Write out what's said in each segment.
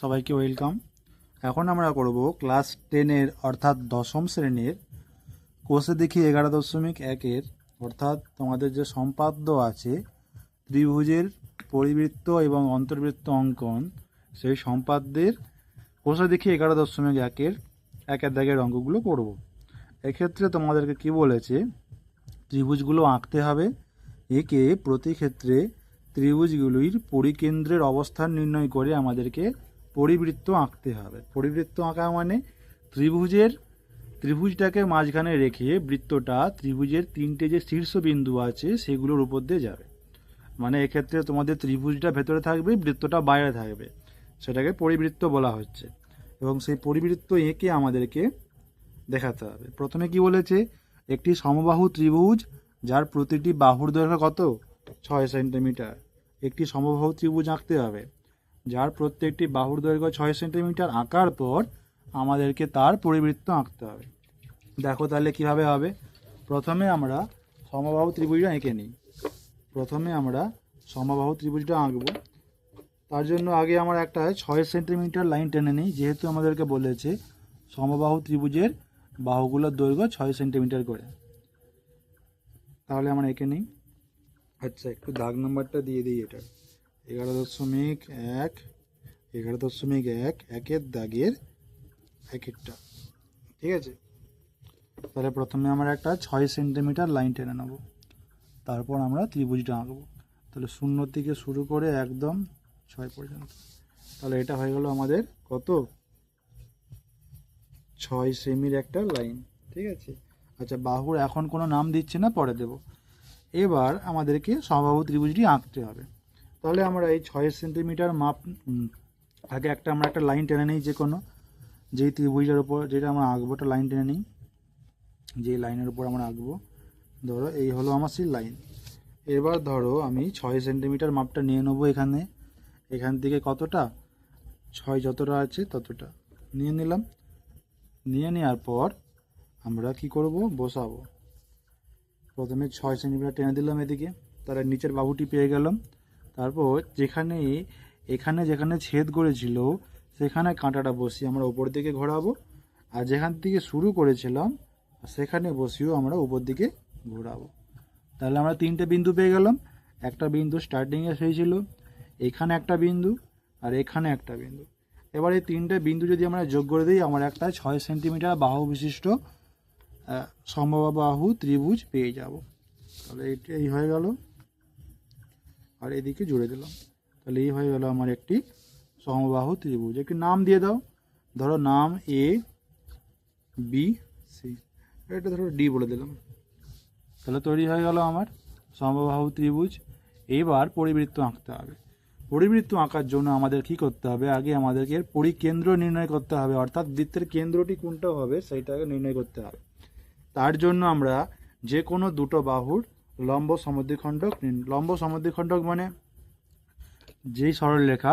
সবাইকে ওয়েলকাম। এখন আমরা করব ক্লাস 10-এর অর্থাৎ দশম শ্রেণীর কোষে দেখি 11.1-এর অর্থাৎ তোমাদের যে সম্পাদ্য আছে ত্রিভুজের পরিবৃত্ত এবং অন্তর্বৃত্ত অঙ্কন, সেই সম্পাদ্যের কোষে দেখি 11.1-এর একের দাগের অঙ্কগুলো করব। এক্ষেত্রে তোমাদেরকে কি বলেছে, ত্রিভুজগুলো আঁকতে হবে। একে প্রতি ক্ষেত্রে ত্রিভুজগুলির পরিকেন্দ্রের অবস্থান নির্ণয় করে আমাদেরকে পরিবৃত্ত আঁকতে হবে। পরিবৃত্ত আঁকা মানে ত্রিভুজটাকে মাঝখানে রেখে বৃত্তটা ত্রিভুজের তিনটে যে শীর্ষবিন্দু আছে সেগুলোর উপর দিয়ে যাবে। মানে এক্ষেত্রে তোমাদের ত্রিভুজটা ভেতরে থাকবে, বৃত্তটা বাইরে থাকবে, সেটাকে পরিবৃত্ত বলা হচ্ছে। এবং সেই পরিবৃত্ত এঁকে আমাদেরকে দেখাতে হবে। প্রথমে কি বলেছে, একটি সমবাহু ত্রিভুজ যার প্রতিটি বাহুর দৈর্ঘ্য কত 6 সেন্টিমিটার। একটি সমবাহু ত্রিভুজ আঁকতে হবে যার প্রত্যেকটি বাহুর দৈর্ঘ্য 6 সেন্টিমিটার। আঁকার পর আমাদেরকে তার পরিবৃত্ত আঁকতে হবে। দেখো তাহলে কিভাবে হবে। প্রথমে আমরা সমবাহু ত্রিভুজটা এঁকে নিই। আঁকবো। তার জন্য আগে আমরা একটা 6 সেন্টিমিটার লাইন টেনে নিই, যেহেতু আমাদেরকে বলেছে সমবাহু ত্রিভুজের বাহুগুলোর দৈর্ঘ্য 6 সেন্টিমিটার করে। তাহলে আমরা এঁকে নিই। আচ্ছা, একটু দাগ নাম্বারটা দিয়ে দিই। এটা 11.1 একের দাগের একেরটা, ঠিক আছে। তাহলে প্রথমে আমরা একটা 6 সেন্টিমিটার লাইন টেনে নেব, তারপর আমরা ত্রিভুজটা আঁকবো। তাহলে 0 থেকে শুরু করে একদম 6 পর্যন্ত। তাহলে এটা হয়ে গেল আমাদের কত 6 সেমির একটা লাইন, ঠিক আছে। আচ্ছা, বাহুর এখন কোনো নাম দিচ্ছি না, পরে দেব। এবার আমাদেরকে সমবাহু ত্রিভুজটি আঁকতে হবে। তাহলে আমরা এই 6 সেন্টিমিটার মাপ আগে আমরা একটা লাইন টেনে নিই। যে কোনো যেই ত্রিভুজের উপর যেটা আমরা আঁকবো একটা লাইন টেনে নিই। যেই লাইনের উপর আমরা আঁকবো, ধরো এই হলো আমার সেই লাইন। এবার ধরো আমি 6 সেন্টিমিটার মাপটা নিয়ে নেবো। এখান থেকে কতটা 6 যতটা আছে ততটা নিয়ে নিলাম। নিয়ে নেওয়ার পর আমরা কি করব, বসাবো। প্রথমে 6 সেন্টিমিটার টেনে দিলাম এদিকে, তার নিচের বাহুটি পেয়ে গেলাম। তারপর যেখানে ছেদ করেছিল সেখানে কাঁটাটা বসিয়ে আমরা উপর দিকে ঘোরাবো, আর যেখান থেকে শুরু করেছিলাম সেখানে বসিয়েও আমরা উপর দিকে ঘোরাবো। তাহলে আমরা 3টে বিন্দু পেয়ে গেলাম। একটা বিন্দু স্টার্টিংয়ে সেই ছিল, এখানে একটা বিন্দু, আর এখানে একটা বিন্দু। এবার এই 3টে বিন্দু যদি আমরা যোগ করে দিই, আমরা একটা 6 সেন্টিমিটার বাহু বিশিষ্ট সমবাহু ত্রিভুজ পেয়ে যাব। তাহলে এই হয়ে গেল, আর এদিকে জুড়ে দিলাম। তাহলে এই হয়ে গেল আমার একটি সমবাহু ত্রিভুজ। একটি নাম দিয়ে দাও, ধরো নাম এ বি সি, এটা ধরো ডি বলে দিলাম। তাহলে তৈরি হয়ে গেল আমার সমবাহু ত্রিভুজ। এবার পরিবৃত্ত আঁকতে হবে। পরিবৃত্ত আঁকার জন্য আমাদের কি করতে হবে, আগে আমাদেরকে পরিকেন্দ্র নির্ণয় করতে হবে, অর্থাৎ বৃত্তের কেন্দ্রটি কোনটা হবে সেইটাকে নির্ণয় করতে হবে। তার জন্য আমরা যে কোনো দুটো বাহুর লম্ব সমদ্বিখণ্ডক মানে যেই সরলরেখা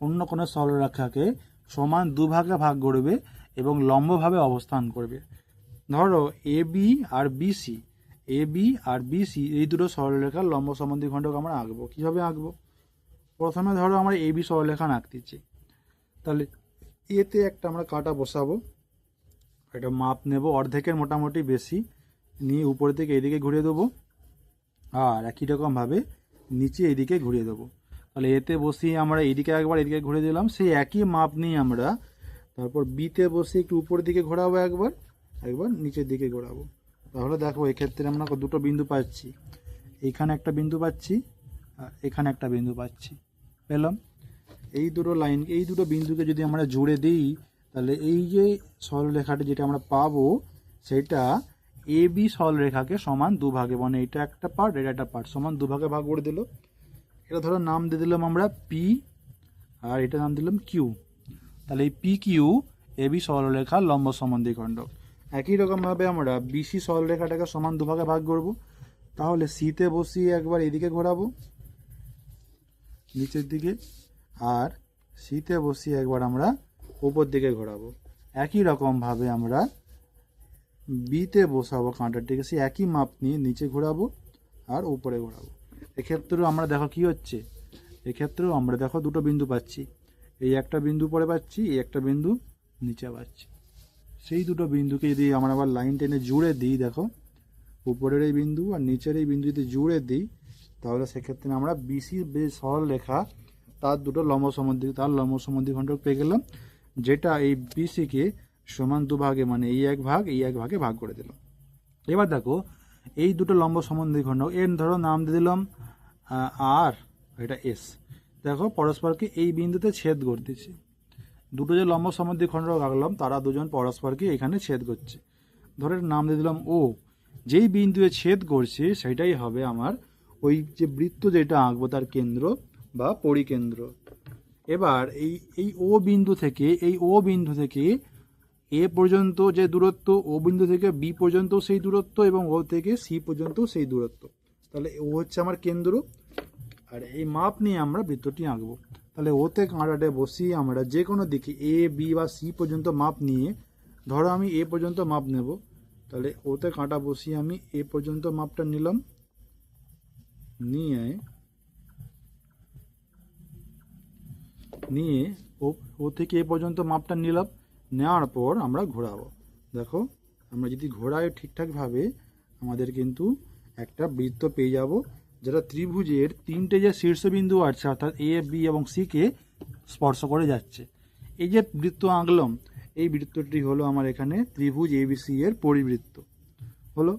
অন্য কোনো সরলরেখাকে সমান দুভাগে ভাগ করবে এবং লম্বভাবে অবস্থান করবে। ধরো এ বি আর বিসি এই দুটো সরলরেখার লম্ব সমদ্বিখণ্ডক আমরা আঁকবো। কীভাবে আঁকবো, প্রথমে ধরো আমরা এ বি সরলরেখা আঁকতেছি। তাহলে এতে একটা আমরা কাটা বসাবো, একটা মাপ নেব অর্ধেকের মোটামুটি বেশি, নিয়ে উপর থেকে এদিকে ঘুরিয়ে দেবো, আর একই রকমভাবে নিচে এদিকে ঘুরিয়ে দেবো। তাহলে এতে বসিয়ে আমরা এদিকে একবার এদিকে ঘুরে দিলাম, সেই একই মাপ নিয়ে আমরা তারপর বিতে বসে একটু উপর দিকে ঘোরাবো, একবার নিচের দিকে ঘোরাবো। তাহলে দেখো এক্ষেত্রে আমরা দুটো বিন্দু পাচ্ছি, এখানে একটা বিন্দু পাচ্ছি আর এখানে একটা বিন্দু পাচ্ছি, পেলাম। এই দুটো বিন্দুকে যদি আমরা জুড়ে দিই, তাহলে এই যে সরলরেখাটি যেটা আমরা পাবো সেটা এ বি সরলরেখাকে সমান দুভাগে, মানে এটা একটা পার্ট এটা একটা পার্ট, সমান দুভাগে ভাগ করে দিল। এটা ধরো নাম দিয়ে দিলাম আমরা পি, আর এটা নাম দিলাম কিউ। তাহলে এই পি কিউ এ বি সরলরেখার লম্ব সমদ্বিখণ্ডক। একই রকমভাবে আমরা বিসি সরলরেখাটাকে সমান দুভাগে ভাগ করব। তাহলে সিতে বসিয়ে একবার এদিকে ঘোরাবো নিচের দিকে, আর সিতে বসিয়ে একবার আমরা উপর দিকে ঘোরাবো। একই রকমভাবে আমরা বিতে বসাবো কাঁটাটিকে, সে একই মাপ নিয়ে নিচে ঘোরাবো আর উপরে ঘোরাবো। এক্ষেত্রেও আমরা দেখো কি হচ্ছে, এক্ষেত্রেও আমরা দেখো দুটো বিন্দু পাচ্ছি, এই একটা বিন্দু পরে পাচ্ছি, এই একটা বিন্দু নিচে পাচ্ছি। সেই দুটো বিন্দুকে যদি আমরা আবার লাইন টেনে জুড়ে দিই, দেখো উপরের এই বিন্দু আর নিচের এই বিন্দু যদি জুড়ে দিই, তাহলে সেক্ষেত্রে আমরা বিসি যে সরলরেখা তার দুটো লম্ব সমদ্বিখণ্ডক পেয়ে গেলাম, যেটা এই বিসিকে সমান দুভাগে মানে এই এক ভাগে ভাগ করে দিল। এবার দেখো এই দুটো লম্ব সমদ্বিখণ্ডক এর ধরো নাম দিয়ে দিলাম আর, এটা এস। দেখো পরস্পরকে এই বিন্দুতে ছেদ করতেছে। দুটো যে লম্ব সমদ্বিখণ্ডক রাখলাম তারা দুজন পরস্পরকে এখানে ছেদ করছে, ধরে নাম দিয়ে দিলাম ও। যেই বিন্দুতে ছেদ করছে সেটাই হবে আমার ওই যে বৃত্ত যেটা আঁকবো তার কেন্দ্র বা পরিকেন্দ্র। এবার এই ও বিন্দু থেকে এ পর্যন্ত যে দূরত্ব, ও বিন্দু থেকে বি পর্যন্ত সেই দূরত্ব, এবং ও থেকে সি পর্যন্ত সেই দূরত্ব। তাহলে ও হচ্ছে আমার কেন্দ্র, আর এই মাপ নিয়ে আমরা বৃত্তটি আঁকবো। তাহলে ওতে কাঁটাটা বসিয়ে আমরা যে কোনো দিকে এ বি বা সি পর্যন্ত মাপ নিয়ে, ধরো আমি এ পর্যন্ত মাপ নেব, তাহলে ওতে কাঁটা বসিয়ে আমি এ পর্যন্ত মাপটা নিলাম, নিয়ে ও থেকে এ পর্যন্ত মাপটা নিলাম, নেওয়ার পর আমরা ঘোরাবো। দেখো আমরা যদি ঘোরাই ঠিকঠাকভাবে আমাদের কিন্তু একটা বৃত্ত পেয়ে যাব, যেটা ত্রিভুজের তিনটে যে শীর্ষবিন্দু আছে অর্থাৎ এ বি এবং সি কে স্পর্শ করে যাচ্ছে। এই যে বৃত্ত আঁকলাম, এই বৃত্তটি হলো আমার এখানে ত্রিভুজ এবিসি এর পরিবৃত্ত হলো।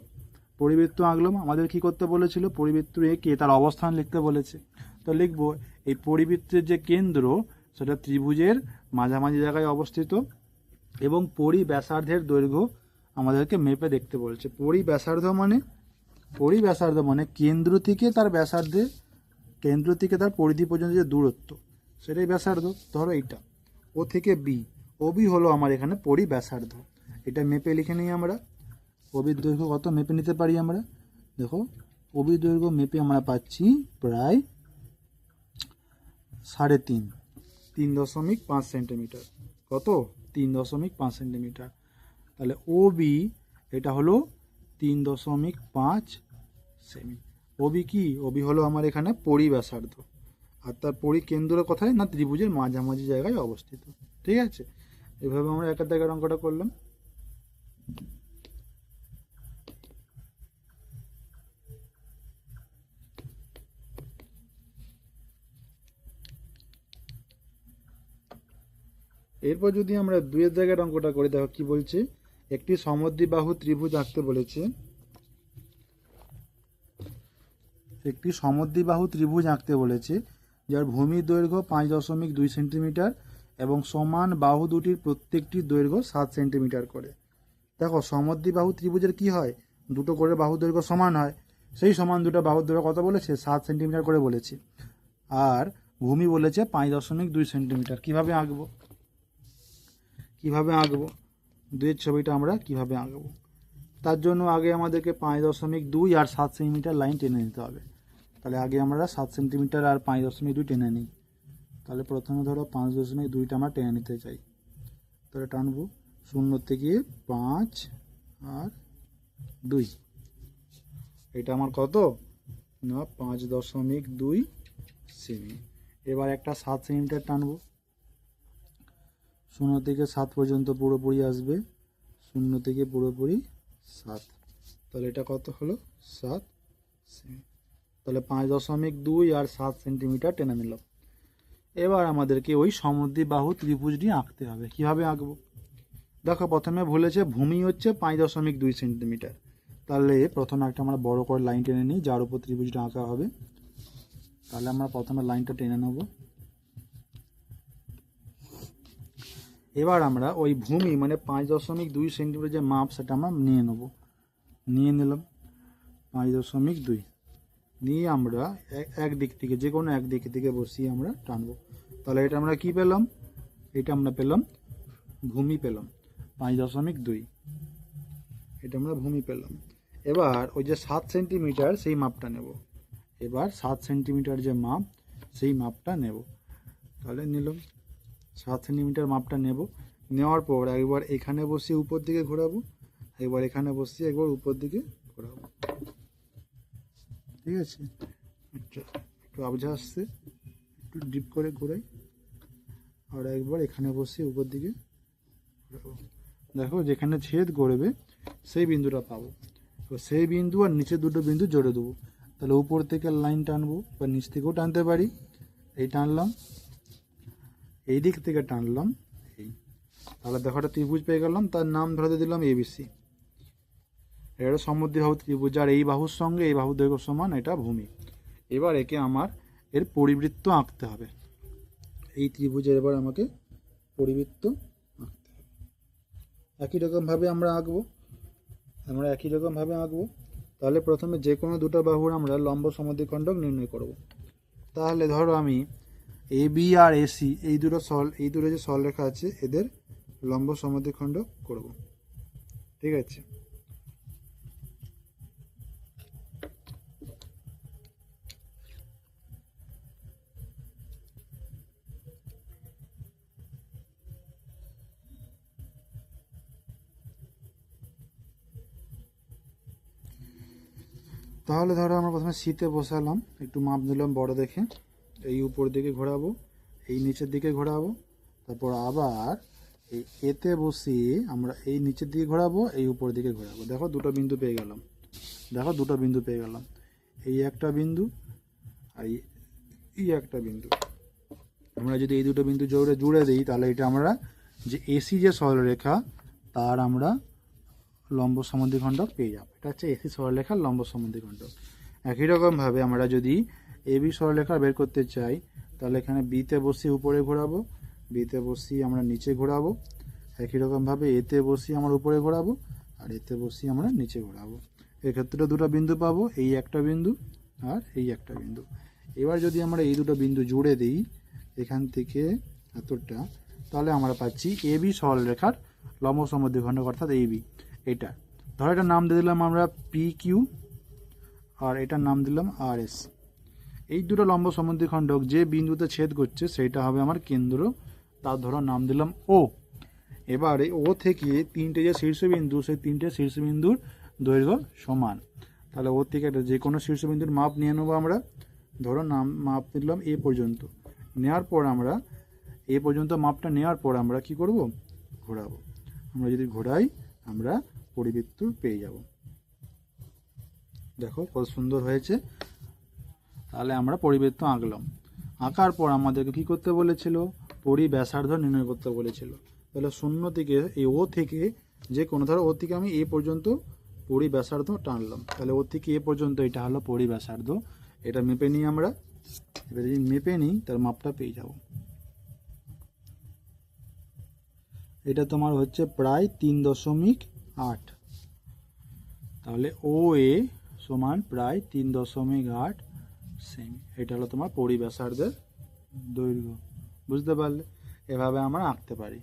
পরিবৃত্ত আঁকলাম, আমাদের কি করতে বলেছিল, পরিবৃত্ত এঁকে তার অবস্থান লিখতে বলেছে। তো লিখবো এই পরিবৃত্তের যে কেন্দ্র সেটা ত্রিভুজের মাঝামাঝি জায়গায় অবস্থিত, এবং ব্যাসার্ধের দৈর্ঘ্য আমাদেরকে মেপে দেখতে বলছে। ব্যাসার্ধ মানে কেন্দ্র থেকে তার পরিধি পর্যন্ত যে দূরত্ব সেটাই ব্যাসার্ধ। ধরো এইটা ও থেকে বি, ও বি হলো আমার এখানে ব্যাসার্ধ। এটা মেপে লিখে নিই আমরা। ওবির দৈর্ঘ্য কত মেপে নিতে পারি আমরা, দেখো ওবির দৈর্ঘ্য মেপে আমরা পাচ্ছি প্রায় 3.5 সেন্টিমিটার। কত? 3.5 সেন্টিমিটার। তাহলে ওবি এটা হলো 3.5 সেমি। ওবি কি? ওবি হলো আমার এখানে ব্যাসার্ধ, আর তার কেন্দ্র কোথায় না ত্রিভুজের মাঝামাঝি জায়গায় অবস্থিত। ঠিক আছে, এভাবে আমরা একের দাগের অঙ্কটা করলাম। এরপর যদি আমরা দুইয়ের জায়গার অঙ্কটা করি, দেখো কি বলছে, একটি সমদ্বিবাহু ত্রিভুজ আঁকতে বলেছে। যার ভূমির দৈর্ঘ্য 5.2 সেন্টিমিটার এবং সমান বাহু দুটির প্রত্যেকটির দৈর্ঘ্য 7 সেন্টিমিটার করে। দেখো সমদ্বিবাহু ত্রিভুজের কি হয়, দুটো করে বাহু দৈর্ঘ্য সমান হয়, সেই সমান দুটো বাহুর দৈর্ঘ্য কত বলেছে, 7 সেন্টিমিটার করে বলেছে, আর ভূমি বলেছে 5.2 সেন্টিমিটার। কিভাবে আঁকবো দুইয়ের ছবিটা আমরা কিভাবে আঁকবো, তার জন্য আগে আমাদেরকে 5.2 আর 7 সেন্টিমিটার লাইন টেনে নিতে হবে। তাহলে আগে আমরা 7 সেন্টিমিটার আর 5.2 টেনে নিই। তাহলে প্রথমে ধরো 5.2টা আমরা টেনে নিতে চাই, তাহলে টানবো 0 থেকে 5 আর 2, এটা আমার কত না 5.2 সেমি। এবার একটা 7 সেন্টিমিটার টানবো, 0 থেকে 7 পর্যন্ত পুরোপুরি আসবে, 0 থেকে পুরোপুরি 7, তাহলে এটা কত হলো 7 সেমি। তাহলে 5.2 আর 7 সেন্টিমিটার টেনে নিলাম। এবার আমাদেরকে ওই সমদ্বিবাহু ত্রিভুজটি আঁকতে হবে। কিভাবে আঁকবো, দেখো প্রথমে বলেছে ভূমি হচ্ছে 5.2 সেন্টিমিটার। তাহলে প্রথমে একটা আমরা বড় করে লাইন টেনে নিই যার উপর ত্রিভুজটা আঁকা হবে। তাহলে আমরা প্রথমে লাইনটা টেনে নেব। এবার আমরা ওই ভূমি মানে 5.2 সেন্টিমিটার যে মাপ সেটা আমরা নিয়ে নিলাম 5.2 নিয়ে আমরা এক দিক থেকে যে কোনো এক দিক থেকে বসিয়ে আমরা টানবো। তাহলে এটা আমরা কি পেলাম, এটা আমরা পেলাম ভূমি পেলাম 5.2, এটা আমরা ভূমি পেলাম। এবার ওই যে 7 সেন্টিমিটার সেই মাপটা নেব। এবার 7 সেন্টিমিটার যে মাপ সেই মাপটা নেব। তাহলে নিলাম 7 সেন্টিমিটার মাপটা নেওয়ার পর একবার এখানে বসিয়ে উপর দিকে ঘোরাবো, একবার এখানে বসিয়ে একবার উপর দিকে ঘোরাবো। ঠিক আছে, একটু আবঝা আসছে, একটু ডিপ করে ঘোরাই। আর একবার এখানে বসিয়ে উপর দিকে দেখো যেখানে ছেদ করবে সেই বিন্দুটা পাবো। তো সেই বিন্দু আর নিচে দুটো বিন্দু জোড়ে দেবো। তাহলে উপর থেকে লাইন টানবো বা নিচ থেকেও টানতে পারি। এই টানলাম, এই দিক থেকে টানলাম, এই, তাহলে দেখো একটা ত্রিভুজ পেয়ে গেলাম। তার নাম ধরে দিলাম এবিসি। এটা সমদ্বিবাহু ত্রিভুজ, আর এই বাহুর সঙ্গে এই বাহুর দৈর্ঘ্য সমান, এটা ভূমি। এবার একে আমার এর পরিবৃত্ত আঁকতে হবে। এই ত্রিভুজের এবার আমাকে পরিবৃত্ত আঁকতে হবে। একই রকমভাবে আমরা আঁকবো, তাহলে প্রথমে যে কোনো দুটো বাহুর আমরা লম্ব সমদ্বিখণ্ডক নির্ণয় করব। তাহলে ধরো আমি এ বি আর এসি এই দুটো যে সরলরেখা আছে এদের লম্ব সমদ্বিখণ্ডক করব। ঠিক আছে, তাহলে ধরো আমরা প্রথমে সিতে বসালাম, একটু মাপ নিলাম বড় দেখে, এই উপর দিকে ঘোরাবো, এই নিচের দিকে ঘোরাবো, তারপর আবার এই এতে বসিয়ে আমরা এই নিচের দিকে ঘোরাবো, এই উপর দিকে ঘোরাবো। দেখো দুটো বিন্দু পেয়ে গেলাম, এই একটা বিন্দু আর এই একটা বিন্দু। আমরা যদি এই দুটো বিন্দু জুড়ে দিই তাহলে এটা আমরা যে এসি যে সরলরেখা তার আমরা লম্ব সমদ্বিখণ্ডক পেয়ে যাবো। এটা হচ্ছে এসি সরলরেখার লম্ব সমদ্বিখণ্ডক। একই রকমভাবে আমরা যদি এবি সরলরেখা বের করতে চাই তাহলে এখানে বিতে বসিয়ে উপরে ঘোরাবো, বিতে বসিয়ে আমরা নিচে ঘোরাবো। একই রকমভাবে এতে বসিয়ে আমরা উপরে ঘোরাবো আর এতে বসিয়ে আমরা নিচে ঘোরাবো। এক্ষেত্রে দুটো বিন্দু পাবো, এই একটা বিন্দু আর এই একটা বিন্দু। এবার যদি আমরা এই দুটো বিন্দু জুড়ে দিই এখান থেকে এতটা, তাহলে আমরা পাচ্ছি এবি সরলরেখার লম্ব সমদ্বিখণ্ডক, অর্থাৎ এবি। এটা ধরো এটার নাম দিয়ে দিলাম আমরা পি কিউ আর এটার নাম দিলাম আর এস। এই দুটো লম্ব সমদ্বিখণ্ডক যে বিন্দুতে ছেদ করছে সেইটা হবে আমার কেন্দ্র, তার ধরো নাম দিলাম ও। এবারে ও থেকে তিনটে যে শীর্ষবিন্দু সেই তিনটে শীর্ষবিন্দুর দৈর্ঘ্য সমান। তাহলে ও থেকে একটা যে কোনো শীর্ষবিন্দুর মাপ নিয়ে নেবো আমরা। ধরো মাপ নিলাম এ পর্যন্ত, নেওয়ার পর আমরা এ পর্যন্ত মাপটা নেওয়ার পর আমরা কি করব, ঘোরাবো। আমরা যদি ঘোরাই আমরা পরিবৃত্ত পেয়ে যাব। দেখো কত সুন্দর হয়েছে। তাহলে আমরা পরিবৃত্ত আঁকলাম। আঁকার পর আমাদেরকে কি করতে বলেছিল, পরিব্যাসার্ধ নির্ণয় করতে বলেছিল। তাহলে শূন্য থেকে এই ও থেকে যে কোনো ধরো ও থেকে আমি এ পর্যন্ত পরিব্যাসার্ধ টানলাম, তাহলে ও থেকে এ পর্যন্ত এটা হলো পরিব্যাসার্ধ। এটা মেপে নিই আমরা। এবার যদি মেপে নিই তার মাপটা পেয়ে যাব। এটা তোমার হচ্ছে প্রায় 3.8। তাহলে ও এ সমান প্রায় 3.8 সেমি। এটা হলো তোমার পরিব্যাসার্ধের দৈর্ঘ্য। বুঝতে পারলে? এভাবে আমরা আঁকতে পারি।